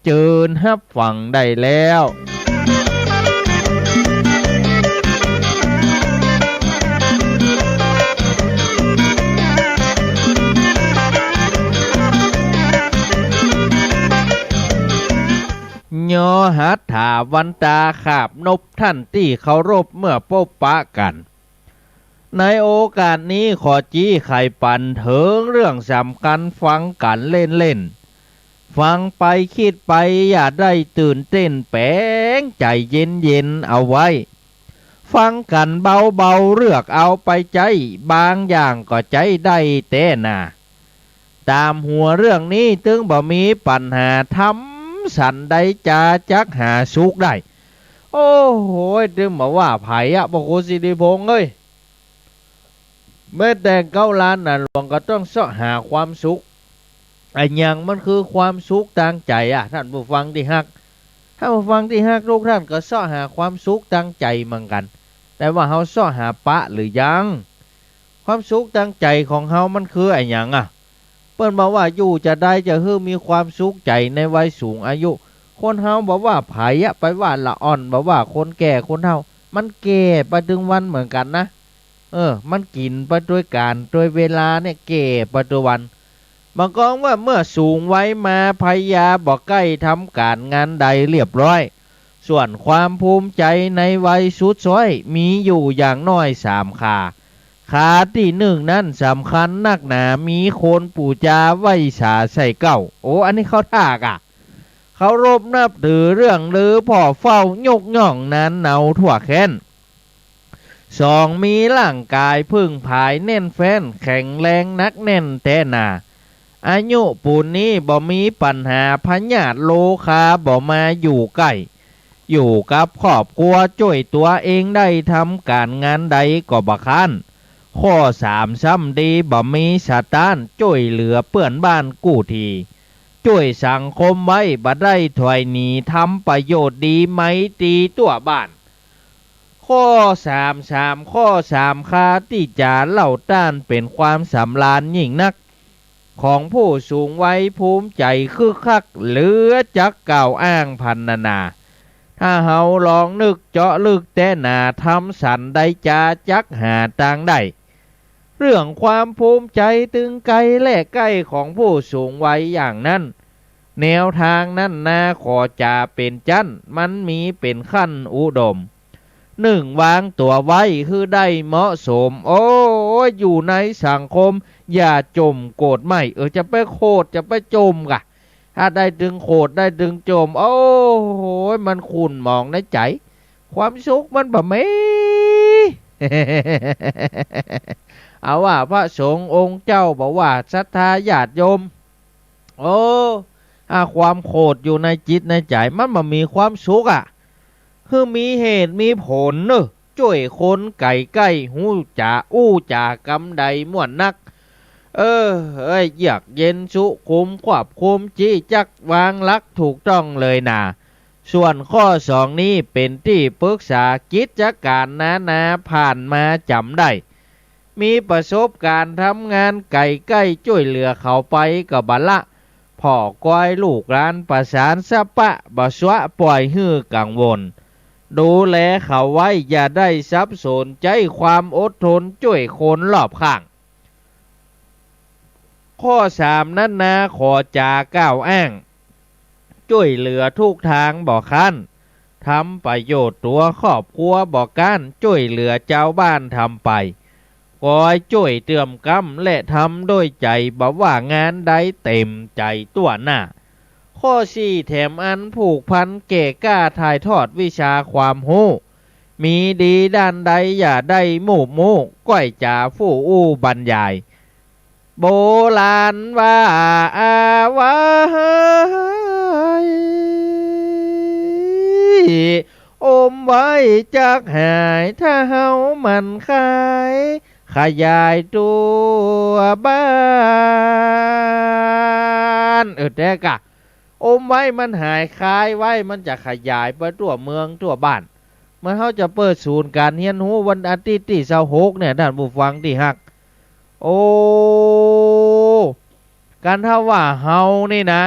เจิญฮับฟังได้แล้วยอหัตถาวันตาขาบนบท่านที่เคารพเมื่อพบปะกันในโอกาสนี้ขอจี้ไข่ปันเถิงเรื่องสำคัญฟังกันเล่นๆฟังไปคิดไปอย่าได้ตื่นเต้นแป้งใจเย็นๆเอาไว้ฟังกันเบาๆเลือกเอาไปใจบางอย่างก็ใจได้แต่นาตามหัวเรื่องนี้ตึงบ่มีปัญหาทำสันได้จาจักหาสุกได้โอ้โหตึงบอกว่าไผ่อะบอกโคสิริพงษ์เอ้ยเมื่อแต่งเก้าล้านน่ะหลวงก็ต้องเสาะหาความสุขไอ้ยังมันคือความสุขทางใจอ่ะท่านผู้ฟังที่ฮักถ้าผู้ฟังที่ฮักทุกท่านก็เสาะหาความสุขทางใจเหมือนกันแต่ว่าเฮาเสาะหาปะหรือยังความสุขทางใจของเฮามันคือไอ้ยังอ่ะเปิ้นบอกว่าอยู่จะได้จะฮื้อมีความสุขใจในวัยสูงอายุคนเฮาบอกว่าไผอะไปว่าละอ่อนบอกว่าคนแก่คนเฮามันแก่ไปถึงวันเหมือนกันนะมันกินไปด้วยการด้วยเวลาเนี่ยเก่ปัจจุบันบางกองว่าเมื่อสูงไว้มาพยาบอกใกล้ทำการงานใดเรียบร้อยส่วนความภูมิใจในวัยสุดซอยมีอยู่อย่างน้อย3 ขาที่1นั่นสำคัญนักหนามีโคนปู่จาไว้สาใส่เก้าโอ้อันนี้เขาท่ากะเขารบนับถือเรื่องลือพ่อเฝ้ายกย่องนั้นเนาทั่วแค้น2มีร่างกายพึ่งผายแน่นแฟ้นแข็งแรงนักแน่นแต่นาอายุปูนนี้บ่มีปัญหาพญาติโลคาบ่มาอยู่ใกล้อยู่กับครอบครัวช่วยตัวเองได้ทำการงานใดก็บ่ค้านข้อ3ซ้ำดีบ่มีสตานช่วยเหลือเพื่อนบ้านกู้ทีช่วยสังคมไว้บ่ได้ถอยหนีทำประโยชน์ดีไหมตีตัวบ้านข้อ3คาที่จะเล่าต้านเป็นความสำราญยิ่งนักของผู้สูงวัยภูมิใจคึกคักเหลือจักกล่าวอ้างพันนาถ้าเฮาลองนึกเจาะลึกแต่หนาทำสันได้จาจักหาต่างได้เรื่องความภูมิใจตึงไกลและใกล้ของผู้สูงวัยอย่างนั้นแนวทางนั้นนาขอจะเป็นจันมันมีเป็นขั้นอุดม1วางตัวไว้คือได้เหมาะสมโอ้อยู่ในสังคมอย่าจมโกรธไม่จะไปโคตรจะไปจมกะถ้าได้ดึงโคตรได้ดึงจมโอ้โหมันขุ่นมองในใจความสุขมันแบบไม่เอาว่าพระสงฆ์องค์เจ้าบอกว่าศรัทธาญาติโยมโอ้ความโคตรอยู่ในจิตในใจมันบ่มีความสุขอ่ะคือมีเหตุมีผลเนอะช่วยคนไก่ใกล้หูจ่าอู้จ่ากำใดม่วนนักอยากเย็นสุขุมควบคุมจี้จักวางลักถูกต้องเลยนะส่วนข้อ2นี้เป็นที่ปรึกษากิจการนาผ่านมาจำได้มีประสบการณ์ทำงานไก่ใกล้ช่วยเหลือเขาไปกับบัลละพ่อก้อยลูกร้านประสานสะปะบสวะปล่อยฮื้อกังวลดูแลเขาไว้อย่าได้ซับสนใจความอดทนช่วยคนรอบข้างข้อ3นั้นนาขอจากล่าวอ้างช่วยเหลือทุกทางบ่คันทำประโยชน์ตัวครอบครัวบ่กันช่วยเหลือเจ้าบ้านทำไปคอยช่วยเติมกำและทำด้วยใจบ่ว่างานใดเต็มใจตัวหน้าข้อ4แถมอันผูกพันเก่กล้าถ่ายทอดวิชาความรู้มีดีด้านใดอย่าได้หมู่ก้อยจ่าผู้อู้บรรยายโบราณว่าไว้อมไว้จักหายถ้าเฮามันขายขยายตัวบ้านแต่กะอมไว้มันหายคายไว้มันจะขยายไปทั่วเมืองทั่วบ้านเมื่อเขาจะเปิดศูนย์การเรียนรู้วันอาทิตย์ที่26เนี่ยท่านผู้ฟังที่ฮักโอ้การถ้าว่าเฮานี่นะ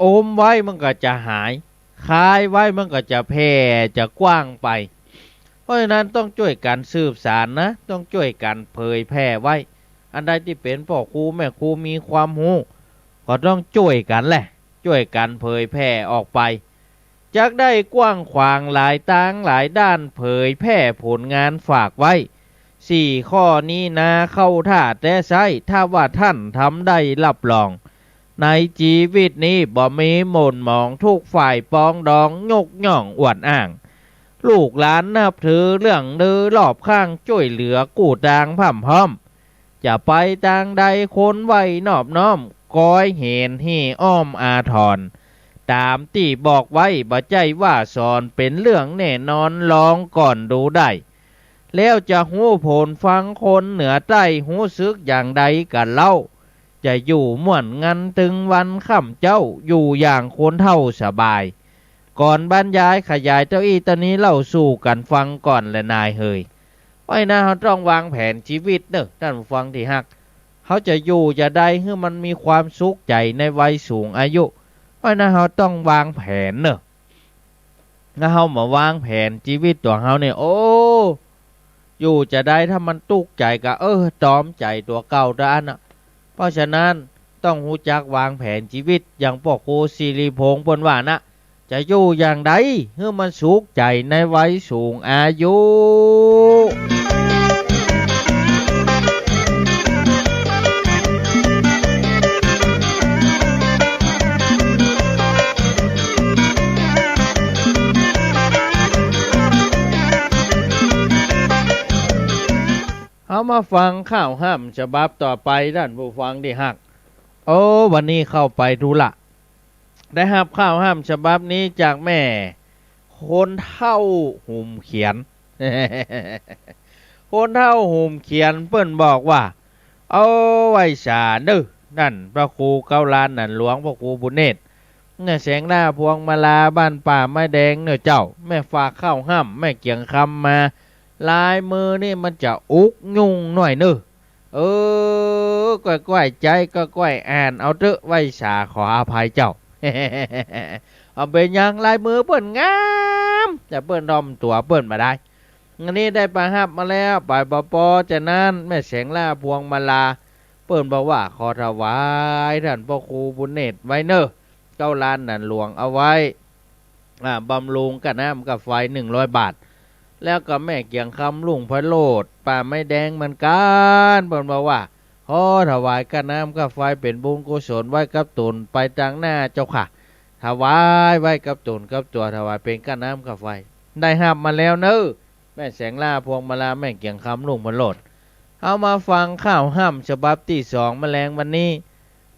อมไว้มันก็จะหายคายไว้มันก็จะแผ่จะกว้างไปเพราะฉะนั้นต้องช่วยกันสืบสารนะต้องช่วยกันเผยแพร่ไว้อันใดที่เป็นพ่อครูแม่ครูมีความรู้ก็ต้องช่วยกันแหละช่วยกันเผยแพร่ออกไปจักได้กว้างขวางหลายทางหลายด้านเผยแพร่ผลงานฝากไว้4 ข้อนี้นะเข้าท่าแต่ใช้ถ้าว่าท่านทำได้รับรองในชีวิตนี้บ่มีหม่นหมองทุกฝ่ายปองดองยกย่องอวดอ้างลูกหลานนับถือเรื่องดื้อรอบข้างช่วยเหลือกู้ตางพ่ำพร้อมจะไปทางใดคนไว้นอบน้อมก้อยเห็นที่อ้อมอาทรตามที่บอกไว้บ่ใจว่าสอนเป็นเรื่องแน่นอนลองก่อนดูได้แล้วจะหูผลฟังคนเหนือใต้หูซึกอย่างใดกันเล่าจะอยู่ม่วนงันถึงวันค่ำเจ้าอยู่อย่างคนเท่าสบายก่อนบรรยายขยายเจ้าอี้ตอนนี้เล่าสู่กันฟังก่อนและนายเฮยไว้นะเขาต้องวางแผนชีวิตเนอะท่านฟังที่ฮักเขาจะอยู่จะได้ให้มันมีความสุขใจในวัยสูงอายุไว้นะเขาต้องวางแผนเนอะถ้าเขามาวางแผนชีวิตตัวเขาเนี่ยโอ้อยู่จะได้ถ้ามันตุกใจก็ตอมใจตัวเก่าด้านนะเพราะฉะนั้นต้องรู้จักวางแผนชีวิตอย่างพ่อครูศิริพงษ์เปิ้นว่านะจะอยู่อย่างใดให้มันสุขใจในวัยสูงอายุเอามาฟังข่าวห้ามฉบับต่อไปท่านผู้ฟังที่ฮักวันนี้เข้าไปดูละได้รับข่าวห้ามฉบับนี้จากแม่คนเฒ่าหุ่มเขียน คนเฒ่าหุ่มเขียนเปิ้นบอกว่าเอาไว้สาเด้อนั่นพระครูเก้าล้านนั่นหลวงพระครูบุญเนตรเนี่ยแสงหน้าพวงมาลาบ้านป่าไม้แดงเนื้อเจ้าแม่ฝากข้าวห้ามแม่เกียงคำมาลายมือนี่มันจะอุกยุ่งหน่อยเนอะก้อยใจก็ก้อยอ่านเอาเถอะไว้สาขออภัยเจ้า เอาเป็นยังลายมือเปิ้นงามจะเปิ้นดอมตัวเปิ้นมาได้อันนี้ได้ประหับมาแล้วไปปอจะนั้นแม่แสงล่าพวงมาลาเปิ้นบอกว่าขอถวายท่านพ่อครูบุญเนตรไว้เนอะเจ้าลานนั่นหลวงเอาไว้บำรุงกับน้ำกับไฟ100 บาทแล้วก็แม่เกียงคำลุงพะโลดป่าไม้แดงมันกันเปิ้นบอกว่าขอถวายกับน้ำกับไฟเป็นบุญกุศลไว้กับตนไปทางหน้าเจ้าค่ะถวายไว้กับตนกับตัวถวายเป็นกับน้ำกับไฟได้หับมาแล้วเนอะแม่แสงล่าพวงมาลาแม่เกียงคำลุงพะโลดเอามาฟังข่าวห้ามฉบับที่2แมลงวันนี้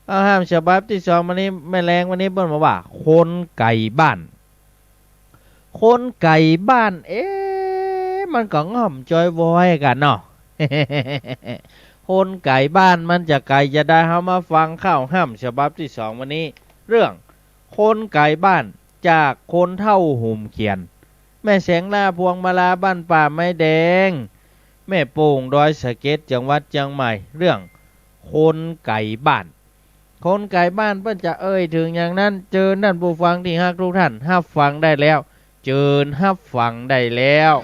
เอาห้ามฉบับที่2วันนี้แมลงวันนี้เปิ้นบอกว่าคนไก่บ้านคนไก่บ้านมันก็ง่อมจอยวอยกันเนาะ คนไก่บ้านมันจะไก่จะได้เอามาฟังข้าวห้ามฉบับที่2วันนี้เรื่องคนไก่บ้านจากคนเฒ่าหุ่มเขียนแม่แสงล่าพวงมาลาบ้านป่าไม้แดงแม่โป่งดอยสะเก็ดจังหวัดเชียงใหม่เรื่องคนไก่บ้านคนไก่บ้านเพิ่นจะถึงอย่างนั้นเจอนั่นผู้ฟังที่ฮักทุกท่านฮับฟังได้แล้วเจิญฮับฟังได้แล้ว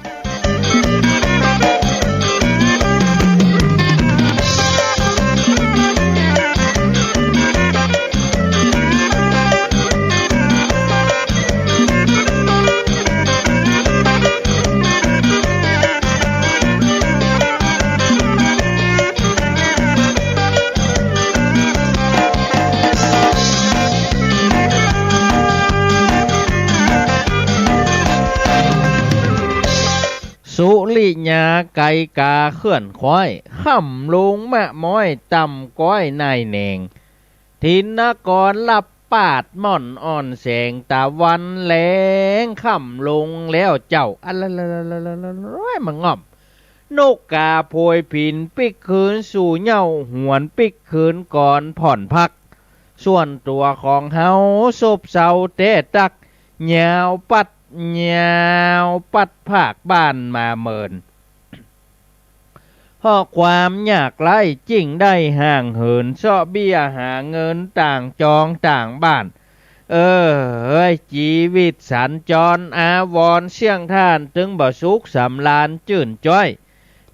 สุริยาไก่กาเคลื่อนควายค่ำลงมะม้อยต่ำก้อยนายแหนงทินกรลับปาดม่อนอ่อนแสงตะวันแลงค่ำลงแล้วเจ้าร้อยมันง่อมนกกาโพยผินปิกคืนสู่เหย้าหวนปิกคืนก่อนผ่อนพักส่วนตัวของเฮาซบเซาเตะตักยาวปัดยาวปัดภาคบ้านมาเมินเพราะความยากไร้จริงได้ห่างเหินเสาะเบี้ยหาเงินต่างจองต่างบ้าน เออเฮ้ยชีวิตสัญจรอาวรณ์เสี่ยงท่านถึงบ่สุขสำราญจื่นจ้อย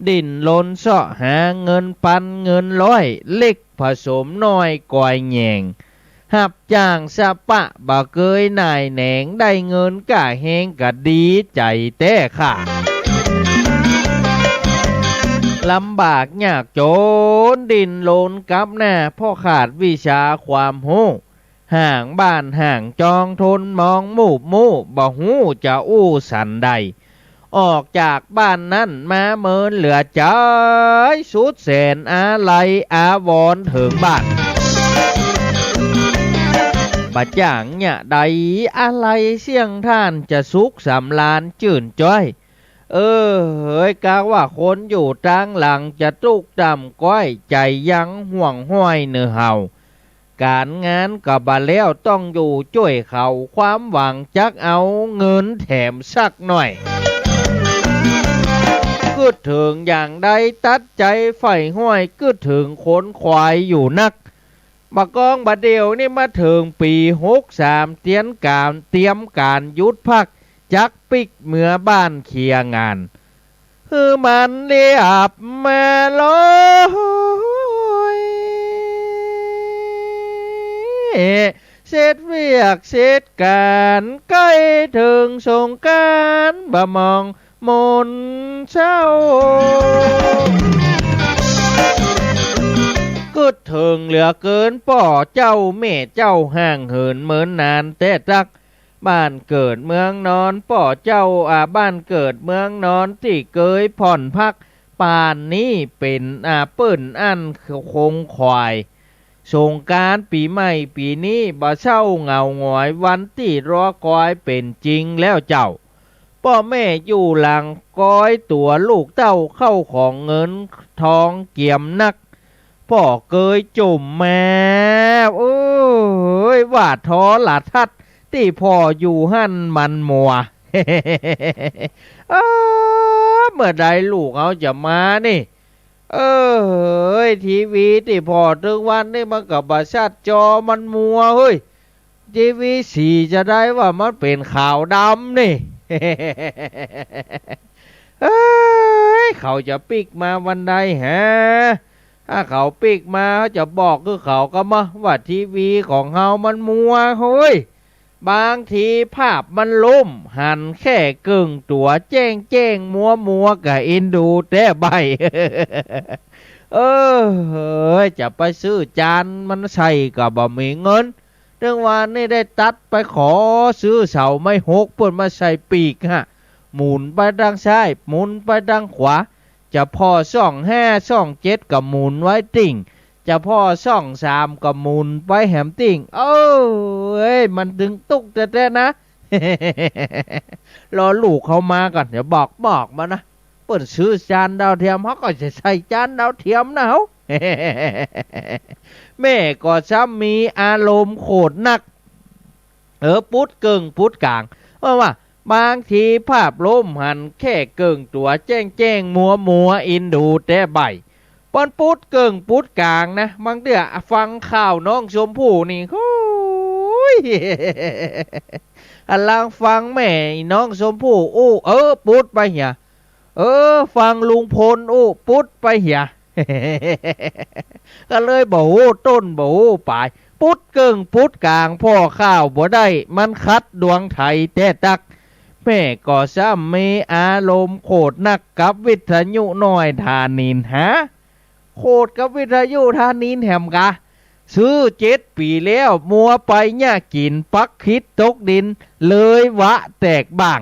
ดิ้นรนเสาะหาเงินปันเงินร้อยเล็กผสมน้อยก่อยแยงหับจ้างสะปะบ่เกยนายแหนงได้เงินกะแหงกะดีใจแต่ค่ะลำบากยากจนดินโลนกับหน้าพ่อขาดวิชาความหูห่างบ้านห่างจองทนมองมูบมู่บ่หูจะอู้สันใดออกจากบ้านนั้นมาเมินเหลือใจสุดแสนอะไรอาวรณ์ถึงบ้านบัดจ่างเนี่ยใดอะไรเสี่ยงท่านจะสุขสำราญจื่นจ้อยเฮ้ยกะว่าคนอยู่ทางหลังจะตุกดำก้อยใจยังห่วงห้อยเนื้อเห่าการงานกับบาแล้วต้องอยู่ช่วยเขาความหวังจักเอาเงินแถมสักหน่อยกึดถึงอย่างใดตัดใจไฟห้อยกึดถึงขนควายอยู่นักบะกองบะเดียวนี่มาถึงปี63เตรียมการยุดพักจักปิกเมื่อบ้านเคลียงานคือมันเรียบมาลอยเสร็จเวียกเสร็จการใกล้ถึงสงกรานต์บะมองมนเช้ากึดถึงเหลือเกินป่อเจ้าแม่เจ้าห่างเหินเหมือนนานแต่ตักบ้านเกิดเมืองนอนป่อเจ้าบ้านเกิดเมืองนอนที่เกยผ่อนพักป่านนี้เป็นเปิ้นอันคงควายสงกรานต์ปีใหม่ปีนี้บ่เศร้าเหงาหงอยวันที่รอคอยเป็นจริงแล้วเจ้าพ่อแม่อยู่หลังก้อยตัวลูกเต้าเข้าของเงินทองเกี่ยมนักพ่อเกยจุ่มแม่โอ้ยว่าท้อหลาทัดที่พ่ออยู่หั่นมันมัว เมื่อใดลูกเขาจะมานี่ทีวีที่พ่อถึงวันนี่มันกับบาชัดจอมันมัวเฮ้ยทีวีสีจะได้ว่ามันเป็นขาวดำนี่ เขาจะปิกมาวันใดฮะถ้าเขาปิกมาเขาจะบอกคือเขาก็มาว่าทีวีของเฮามันมัวเฮ้ยบางทีภาพมันล่มหันแค่กึ่งตัวแจ้งมัวกับอินดูแต่ใบ จะไปซื้อจานมันใส่กับบ่มีเงินเรื่องวันนี้ได้ตัดไปขอซื้อเสาไม้หกเปิดมาใส่ปีกฮะหมุนไปทางซ้ายหมุนไปทางขวาจะพอ25 27กับหมุนไว้ติ่งจะพ่อ23กับหมุนไปแหมติ่งมันถึงตุกแต่นะ รอลูกเขามาก่อนเดี๋ยวบอกมานะเปิดซื้อจานดาวเทียมเขาก็จะใส่จานดาวเทียมนะเขา แม่ก็ซ้ำมีอารมณ์โคตรนักพุดเกิงพุดกลางว่าบางทีภาพล้มหันแค่เกิงตัวแจ้งมัวอินดูแต่ใบปอนพุดเกิงพุดกลางนะบางเดือฟังข่าวน้องชมพู่นี่โอ้ย ลังฟังแม่น้องชมพู่พุดไปเหียฟังลุงพลพุดไปเหีย ก็เลยบ่ฮู้ต้นบ่ฮู้ปลายพุดเกิงพุดกลางพ่อข้าวบ่ได้มันคัดดวงไทยแต่ตักแม่ก็ซ้ำมีอารมณ์โคตรนักกับวิทยุน้อยทานินฮะโคตรกับวิทยุทานินแหมกะซื้อ7 ปีแล้วมัวไปเนี่ยกินปักคิดตกดินเลยวะแตกบ้าง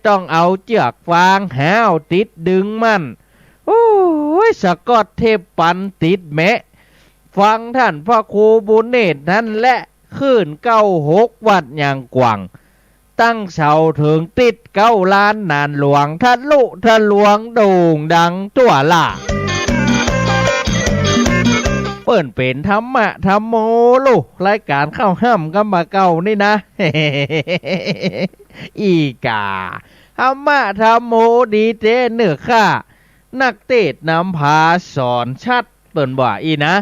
ต้องเอาเจือกฟางหาวติดดึงมันโอ้ยสะกอตเทปปันติดแมะฟังท่านพระครูบุญเนตรนั่นแหละขึ้น96 วัดอย่างกว่างตั้งเสาถึงติด9 ล้านนานหลวงทะลุทะลวงโด่งดังตัวล่ะเปิ้นเป็นธรรมะธรรมโมลูกรายการเข้าห้ำก็มาเก่านี่นะ อีกาธรรมะธรรมโมดีเจเนื้อข้านักเตะนำพาสอนชัดเปิ้นบ่อีนะ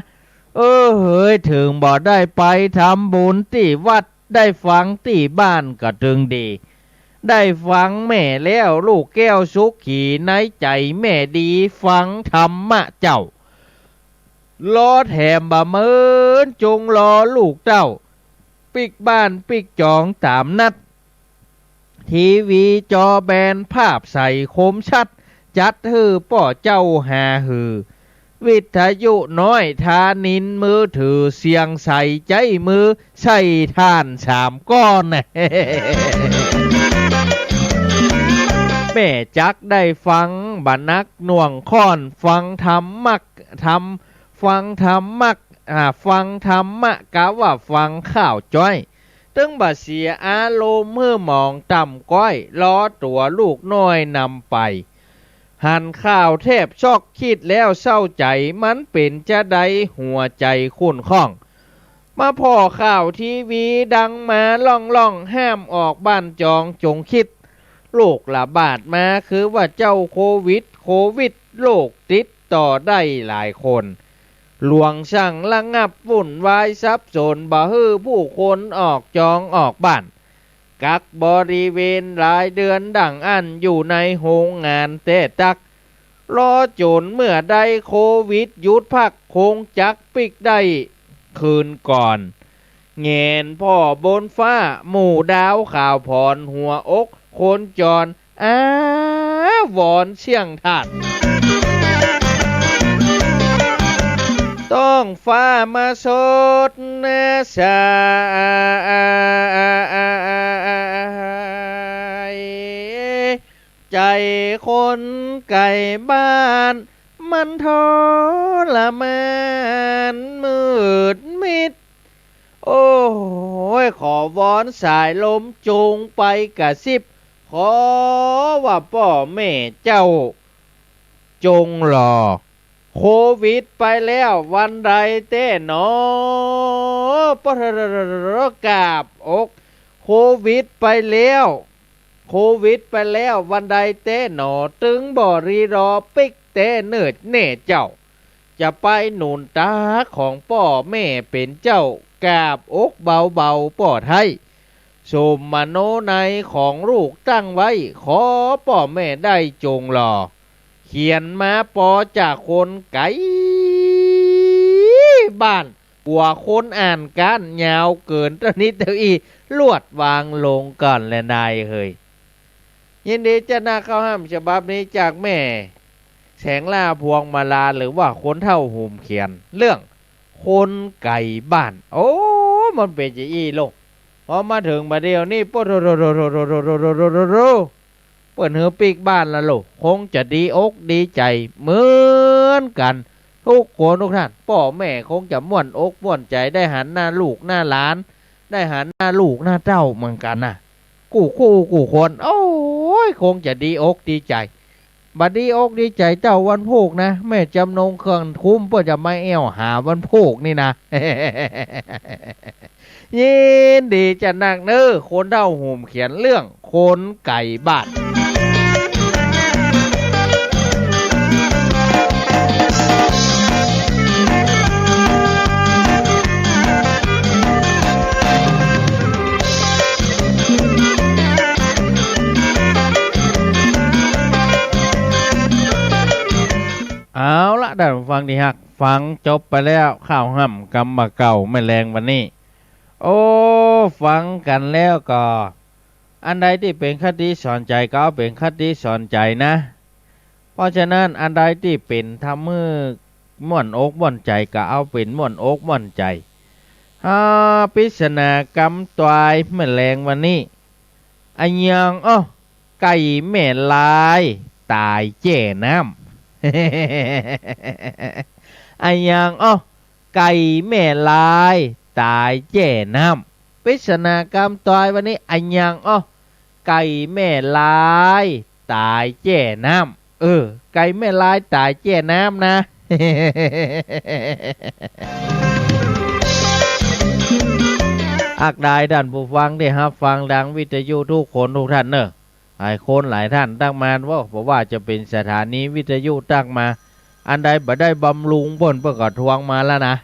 เฮ้ยถึงบ่ได้ไปทำบุญที่วัดได้ฟังที่บ้านก็ถึงดี ได้ฟังแม่แล้วลูกแก้วสุขีในใจแม่ดีฟังธรรมะเจ้า รอแถมบ่เหมือนจงรอลูกเจ้า ปิกบ้านปิกจองตามนัด ทีวีจอแบนภาพใสคมชัด จัดฮือป่อเจ้าหาฮือ วิทยุน้อยทานินมือถือเสียงใส่ใจมือใส่ท่านสามก้อน แม่จักได้ฟังบันนักหน่วงค้อนฟังธรรมมักทำฟังธรรมมักฟังธรรมะกะว่าฟังข้าวจ้อยตึงบ่เสียอารมณ์เมื่อมองต่ำก้อยล้อตัวลูกน้อยนำไป หันข้าวแทบชอกคิดแล้วเศร้าใจมันเป็นจะใดหัวใจคุ้นข้อง มาพ่อข่าวทีวีดังมาล่องห้ามออกบ้านจองจงคิดโรคระบาดมาคือว่าเจ้าโควิดโรคติดต่อได้หลายคนหลวงสั่งระงับวุ่นวายซับซ้อนบ่ฮื้อผู้คนออกจองออกบ้านกักบริเวณหลายเดือนดังอันอยู่ในโรงงานเตตักรอจนเมื่อได้โควิดหยุดพักคงจักปิกได้คืนก่อนเงนพ่อบนฟ้าหมู่ดาวข่าวพรหัวอกคนจรวอนเชียงท่านต้องฟ้ามาสดนะสายใจคนไก่บ้านมันทรมานมืดมิดโอ้ยขอวอนสายลมจงไปกระซิบขอว่าพ่อแม่เจ้าจงรอโควิดไปแล้ววันใดเต้หนอปะกราบอกโควิดไปแล้ววันใดเต้หนอตึงบ่รีรอปิกเต้เนิดเน่เจ้าจะไปหนุนตาของพ่อแม่เป็นเจ้ากราบอกเบาๆป่อไทยสมมโนในของลูกตั้งไว้ขอพ่อแม่ได้จงรอเขียนมาปอจากคนไก่บ้านกว่าคนอ่านการยาวเกินตะนิดเดียวอีลวดวางลงก่อนและนายเฮยยินดีจะน่าเข้าห้ามฉบับนี้จากแม่แสงล่าพวงมาลาหรือว่าคนเท่าหุ่มเขียนเรื่องคนไก่บ้านโอ้มันเป็นจะอี้ลงพอมาถึงมาเดียวนี่ปุ๊โรเปิดหือปีกบ้านละลูกคงจะดีอกดีใจเหมือนกันทุกคนทุกท่านพ่อแม่คงจะม่วนอกม่วนใจได้หันหน้าลูกหน้าหลานได้หันหน้าลูกหน้าเจ้าเหมือนกันนะกูคู่กูคนโอ้ยคงจะดีอกดีใจบัดดีอกดีใจเจ้าวันพูกนะแม่จำนงเครื่องคุ้มเพื่อจะไม่แอวหาวันพูกนี่นะ ยินดีจะนักเน้อคนเท่าหุ่มเขียนเรื่องคนไก่บ้านเอาละได้ฟังดีฮักฟังจบไปแล้วข้าวห่ำกำมะเก่าไม่แรงวันนี้โอ้ฟังกันแล้วก็อันใดที่เป็นคติสอนใจก็เอาเป็นคติสอนใจนะเพราะฉะนั้นอันใดที่เป็นทำมือม่วนอกม่วนใจก็เอาเป็นม่วนอกม่วนใจปริศนากรรมตายแมลงวันนี้อันยังไก่แม่ลายตายแจ่น้ำ อันยังไก่แม่ลายตายแจ่น้ำปริศนากรรมตายวันนี้อันยังไก่แม่ลายตายแจ่น้ำไก่แม่ลายตายแจ่น้ำนะ อักได้ท่านผู้ฟังได้รับฟังดังวิทยุทุกคนทุกท่านเนอะหลายคนหลายท่านตั้งมาว่าจะเป็นสถานีวิทยุตั้งมาอันใดบ่ได้บำรุงเพิ่นก็ทวงมาแล้วนะ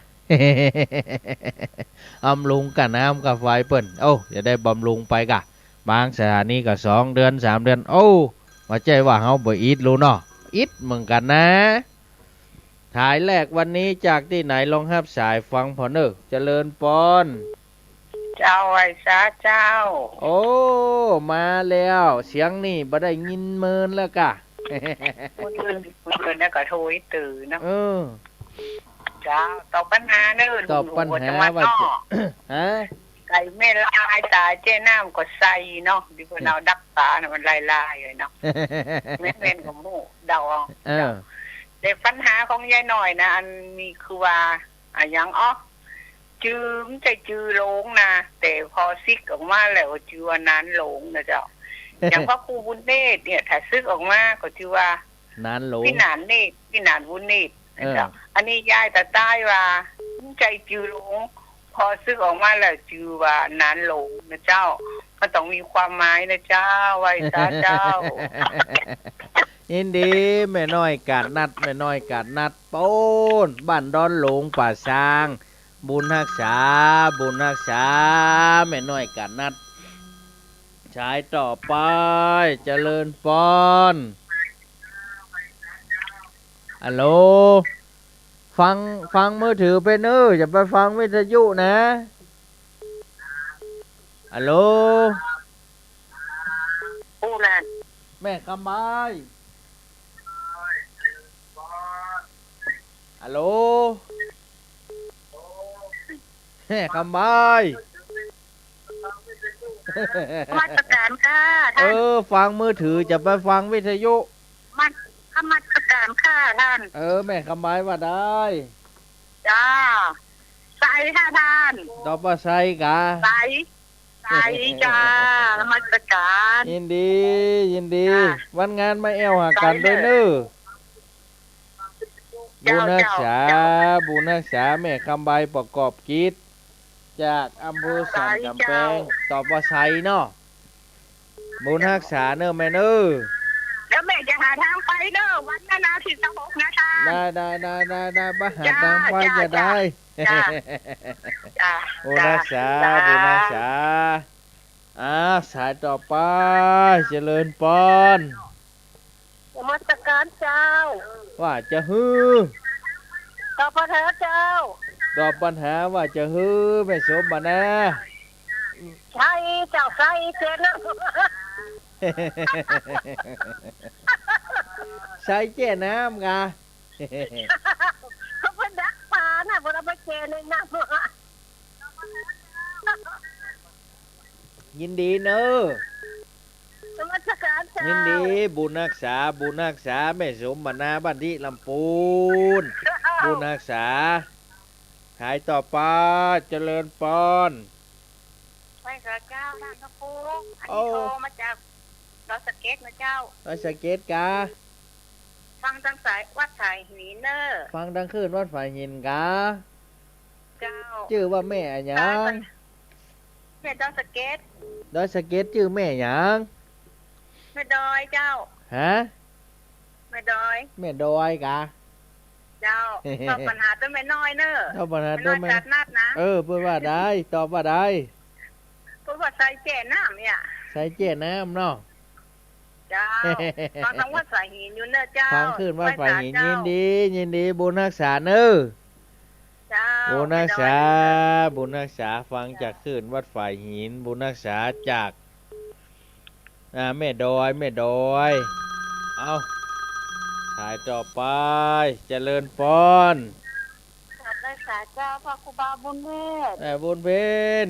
บำรุงกับน้ำกับไฟเปิ่นโอ้จะได้บำรุงไปกะบางสถานีก็2 เดือน 3 เดือนโอ้ว่าใจว่าเฮาบ่อิดรู้เนาะอิดเหมือนกันนะถ่ายแรกวันนี้จากที่ไหนลองรับสายฟังพอเนอะเจริญปอนเจ้าไอ้ซาเจ้าโอ้มาแล้วเสียงนี่บ่ได้ยินเมินแล้วกะ มื่อนี่ก็โทรตื่นนะเจ้าตอบปัญหาเนอะตอบปัญหาว่าฮะไก่ไม่ลายตาเจ้น้ำก็ใส่เนาะดิพวกเราดักตาเนี่ยมันลายเลยเนาะเม่นของหมูเดาแต่ปัญหาของยายหน่อยนะอันนี้คือว่าอย่างจื้อมันจะจื้อลงนะแต่พอซิกออกมาแล้วจื้อว่านั้นลงนะเจ้าอย่างพระครูบุญเนตรเนี่ยถ้าซึกออกมาก็จื้อว่านานลงพี่นานเนตรพี่นานบุญเนตรนะเจ้าอันนี้ยายแต่ใต้ว่าใจจื้อลงพอซึกออกมาแล้วจื้อว่านานลงนะเจ้าก็ต้องมีความหมายนะเจ้าไว้ซาเจ้ายินดีแม่น้อยกาดนัดแม่น้อยกาดนัดโป้นบ้านดอนหลงป่าซางบุญรักษาบุญรักษาแม่น้อยกาดนัดฉายต่อไปเจริญปอนฮัลโหลฟังมือถือไปเนอะอย่าไปฟังวิทยุนะฮัลโหลอู้นั่นแม่คำบายฮัลโหลแม่คำบายมาตรการค่ะท่านฟังมือถือจะไปฟังวิทยุมาตรการค่ะท่านแม่คำบายว่าได้จ้าใส่ค่ะท่านต่อไปใส่กะใส่จ้ามาตรการยินดีวันงานมาแอวหากันด้วยเนอะบุญรักษาแม่คำบายประกอบกิจจากอำเภอสันกำแพงตอบว่าใส่เนาะบุญรักษาเนอะแม่เนอะแล้วแม่จะหาทางไปเนอะวันนาที16นะคะได้บ้าหาทางไปจะได้บุญรักษาสายต่อไปเจริญปอนมาตรการเจ้าว่าจะฮือตอบปัญหาเจ้าตอบปัญหาว่าจะฮือแม่สมบัตินะใช่เจ้าใช่เจนนะใช้เจ้น้ำกะเขาเป็นดักปลาน่ะพอเราไปเจในน้ำยินดีเนอะยินดีบุญรักษาแม่สมบัตินาบ้านที่ลำพูนบุญรักษาหายต่อไปเจริญปอนไปกับเจ้าท่านพระครูอันนี้โทรมาจากดอยสะเก็ดนะเจ้าดอยสะเก็ดกะฟังทางสายวัดสายหินเนอฟังทางคืนวัดฝ่ายหินกะเจ้าชื่อว่าแม่หยังแม่ดอยสะเก็ดชื่อแม่หยังแม่ดอยเจ้าฮะแม่ดอยกะเจ้าตอบปัญหาตัวแม่น้อยเนอะตอบปัญหาตัวแม่นัดนะพูดว่าได้ตอบว่าได้พูดว่าใส่เจ้น้ำเนี่ยใส่เจ้น้ำเนาะเจ้าฟังทางวัดสายหินอยู่เนอะเจ้าฟังขึ้นวัดสายหินยินดีบุญรักษาเนอะบุญรักษาฟังจากขึ้นวัดฝ่ายหินบุญรักษาจากแม่ดอยเอาสายต่อไปเจริญปอนรักษาเจ้าพระครูบาบุญเวชบุญเพ็ญ